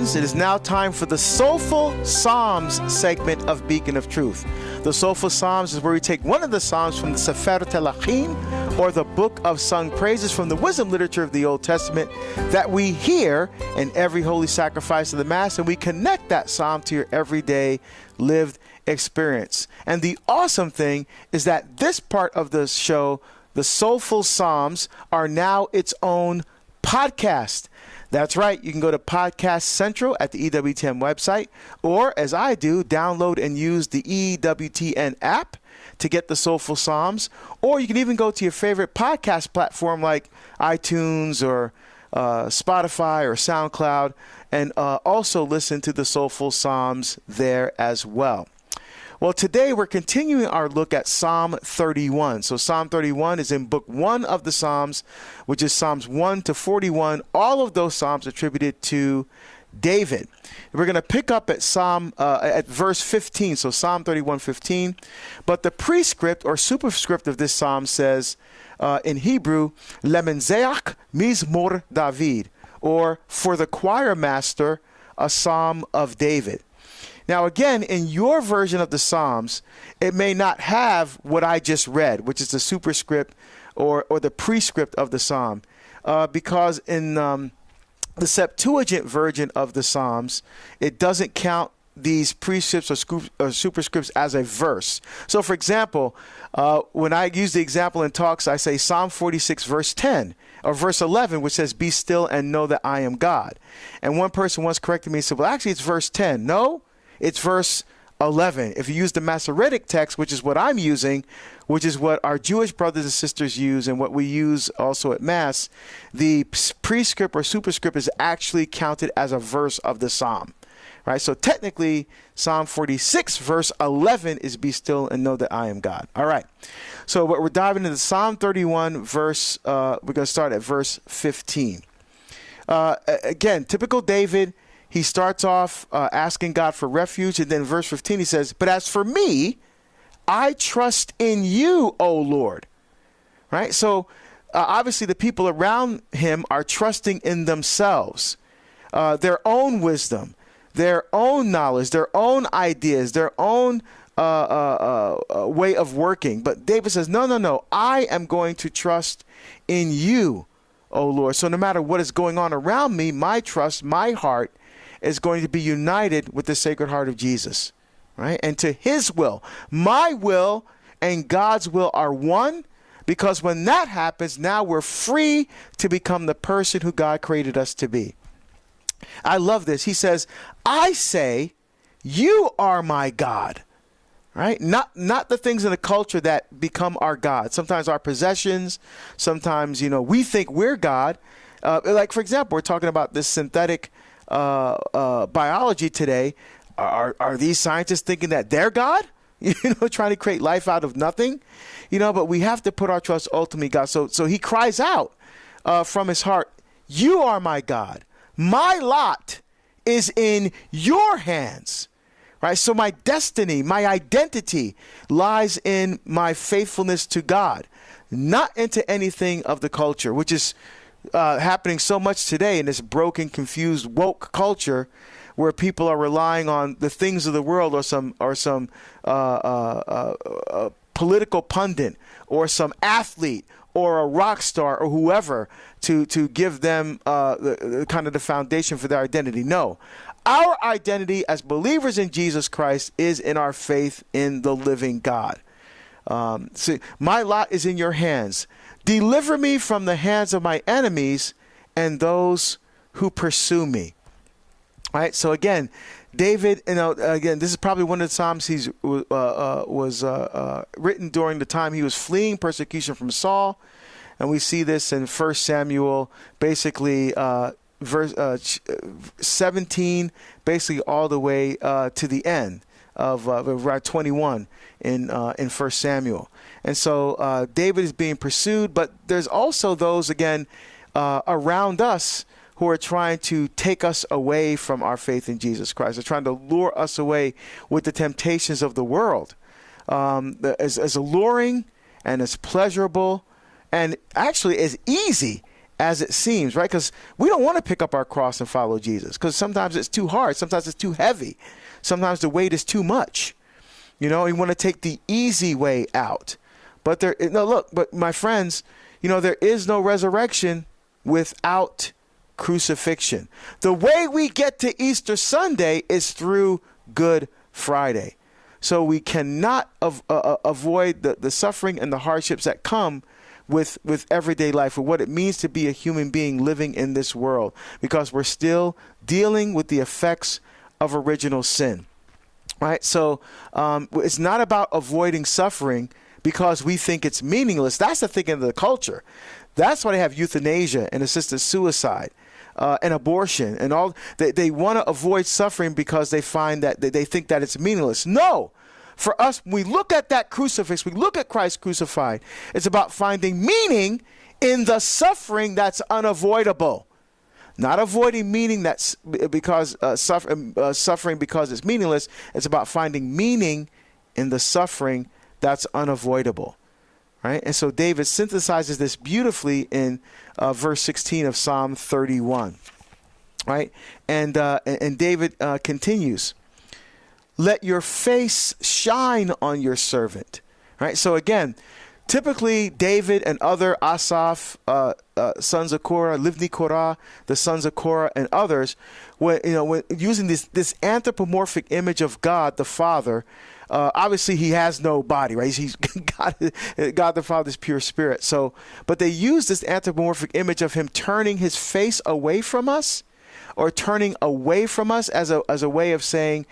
friends. It is now time for the Soulful Psalms segment of Beacon of Truth. The Soulful Psalms is where we take one of the Psalms from the Sefer Telachim, or the Book of Sung Praises from the wisdom literature of the Old Testament, that we hear in every holy sacrifice of the Mass, and we connect that Psalm to your everyday lived experience. And the awesome thing is that this part of the show, the Soulful Psalms, are now its own podcast. That's right. You can go to Podcast Central at the EWTN website, or as I do, download and use the EWTN app to get the Soulful Psalms, or you can even go to your favorite podcast platform like iTunes or Spotify or SoundCloud, and also listen to the Soulful Psalms there as well. Well, today we're continuing our look at Psalm 31. So Psalm 31 is in Book 1 of the Psalms, which is Psalms 1 to 41. All of those Psalms attributed to David. We're going to pick up at at verse 15, so Psalm 31:15. But the prescript or superscript of this psalm says in Hebrew, Lemenzeach Mizmor David, or for the choir master, a psalm of David. Now, again, in your version of the Psalms, it may not have what I just read, which is the superscript or the prescript of the psalm, because in the Septuagint version of the Psalms, it doesn't count these prescripts or superscripts as a verse. So, for example, when I use the example in talks, I say Psalm 46, verse 10, or verse 11, which says, "Be still and know that I am God." And one person once corrected me and said, well, actually, it's verse 10. No, it's verse 11. If you use the Masoretic text, which is what I'm using, which is what our Jewish brothers and sisters use and what we use also at Mass, the prescript or superscript is actually counted as a verse of the psalm. Right? So technically, Psalm 46, verse 11 is "Be still and know that I am God." All right. So we're diving into Psalm 31, verse, we're going to start at verse 15. Again, typical David. He starts off asking God for refuge, and then verse 15 he says, "But as for me, I trust in you, O Lord." Right? So obviously the people around him are trusting in themselves, their own wisdom, their own knowledge, their own ideas, their own way of working. But David says, no, I am going to trust in you, O Lord. So no matter what is going on around me, my trust, my heart is going to be united with the Sacred Heart of Jesus, right? And to his will. My will and God's will are one, because when that happens, now we're free to become the person who God created us to be. I love this. He says, I say, you are my God, right? Not the things in the culture that become our God. Sometimes our possessions, sometimes, we think we're God. Like, for example, we're talking about this synthetic biology today. Are these scientists thinking that they're God? Trying to create life out of nothing? But we have to put our trust ultimately God. So he cries out from his heart, you are my God. My lot is in your hands. Right? So my destiny, my identity lies in my faithfulness to God, not into anything of the culture, which is happening so much today in this broken, confused, woke culture, where people are relying on the things of the world, or some political pundit, or some athlete, or a rock star, or whoever to give them the kind of the foundation for their identity. No, our identity as believers in Jesus Christ is in our faith in the living God. See, my lot is in your hands. Deliver me from the hands of my enemies and those who pursue me. All right. So again, David, this is probably one of the Psalms he was written during the time he was fleeing persecution from Saul. And we see this in 1 Samuel, basically verse 17, basically all the way to the end of 21 in 1 Samuel. And so David is being pursued, but there's also those, again, around us who are trying to take us away from our faith in Jesus Christ. They're trying to lure us away with the temptations of the world. As alluring and as pleasurable and actually as easy as it seems, right? Because we don't want to pick up our cross and follow Jesus, because sometimes it's too hard. Sometimes it's too heavy. Sometimes the weight is too much. You know, you want to take the easy way out. But but my friends, you know, there is no resurrection without crucifixion. The way we get to Easter Sunday is through Good Friday. So we cannot avoid the suffering and the hardships that come with everyday life, with what it means to be a human being living in this world, because we're still dealing with the effects of original sin, right? So it's not about avoiding suffering because we think it's meaningless. That's the thinking of the culture. That's why they have euthanasia and assisted suicide and abortion and all. They want to avoid suffering because they find that they think that it's meaningless. No. For us, when we look at that crucifix, we look at Christ crucified, it's about finding meaning in the suffering that's unavoidable. Not avoiding meaning that's because suffering because it's meaningless. It's about finding meaning in the suffering that's unavoidable. Right? And so David synthesizes this beautifully in verse 16 of Psalm 31. Right? And David continues. Let your face shine on your servant. Right? So again, typically David and other Asaph, sons of Korah, Livni Korah, the sons of Korah, and others, when using this anthropomorphic image of God the Father. Obviously, he has no body, right? He's God the Father is pure spirit. So, but they use this anthropomorphic image of him turning his face away from us, or turning away from us as a way of saying,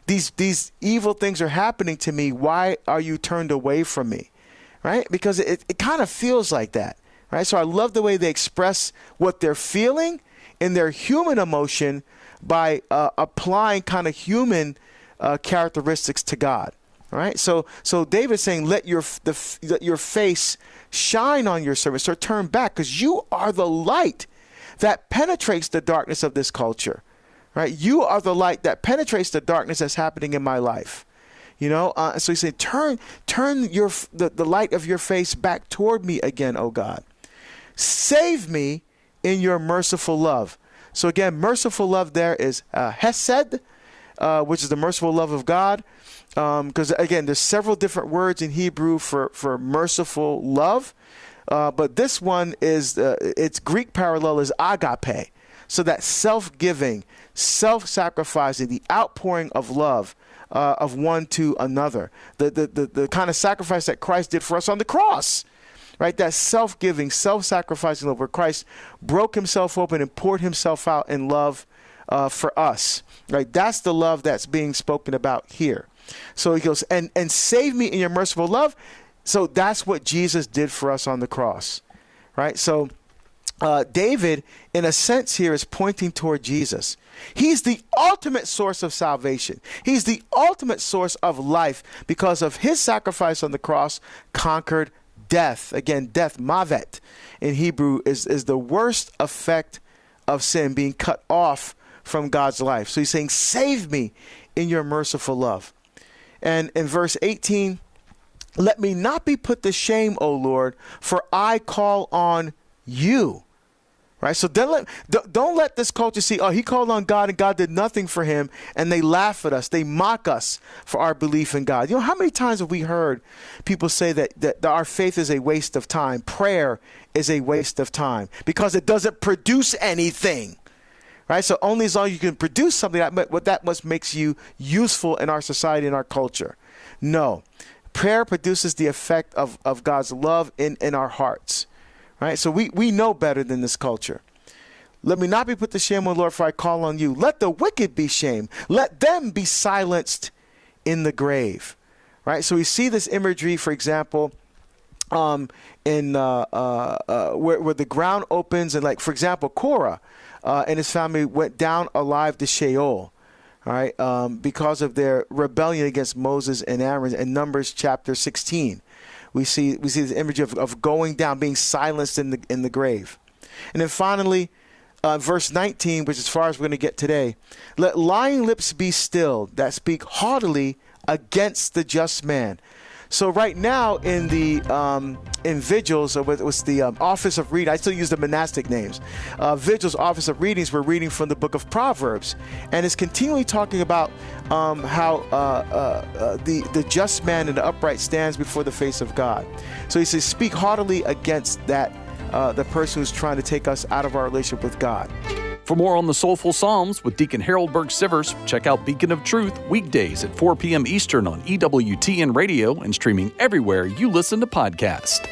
these evil things are happening to me. Why are you turned away from me? Right? Because it kind of feels like that. Right? So I love the way they express what they're feeling in their human emotion by applying kind of human characteristics to God. All right? So David's saying, let your face shine on your servant. So turn back, because you are the light that penetrates the darkness of this culture, right? You are the light that penetrates the darkness that's happening in my life, So he said, turn the light of your face back toward me again, O God. Save me in your merciful love. So again, merciful love there is hesed, which is the merciful love of God. Because again, there's several different words in Hebrew for merciful love. But this one is, its Greek parallel is agape. So that self-giving, self-sacrificing, the outpouring of love of one to another. The kind of sacrifice that Christ did for us on the cross, right? That self-giving, self-sacrificing love where Christ broke himself open and poured himself out in love for us, right? That's the love that's being spoken about here. So he goes, and save me in your merciful love. So that's what Jesus did for us on the cross, right? So David, in a sense here, is pointing toward Jesus. He's the ultimate source of salvation. He's the ultimate source of life, because of his sacrifice on the cross conquered death. Again, death, mavet, in Hebrew, is the worst effect of sin, being cut off from God's life. So he's saying, save me in your merciful love. And in verse 18, let me not be put to shame, O Lord, for I call on you. Right? So don't let this culture see, he called on God and God did nothing for him, and they laugh at us. They mock us for our belief in God. How many times have we heard people say that our faith is a waste of time? Prayer is a waste of time because it doesn't produce anything. Right? So only as long as you can produce something, that must makes you useful in our society and our culture. No. Prayer produces the effect of God's love in our hearts. Right? So we know better than this culture. Let me not be put to shame, O Lord, for I call on you. Let the wicked be shamed. Let them be silenced in the grave. Right? So we see this imagery, for example, in where the ground opens, and like, for example, Korah and his family went down alive to Sheol. All right, because of their rebellion against Moses and Aaron in Numbers chapter 16. We see this image of going down, being silenced in the grave. And then finally, verse 19, which is as far as we're going to get today, let lying lips be still that speak haughtily against the just man. So right now in the in Vigils, or what's the Office of Reading, I still use the monastic names. Vigils, Office of Readings, we're reading from the book of Proverbs, and it's continually talking about how the just man and the upright stands before the face of God. So he says, speak haughtily against that, the person who's trying to take us out of our relationship with God. For more on the Soulful Psalms with Deacon Harold Burke-Sivers, check out Beacon of Truth weekdays at 4 p.m. Eastern on EWTN Radio and streaming everywhere you listen to podcasts.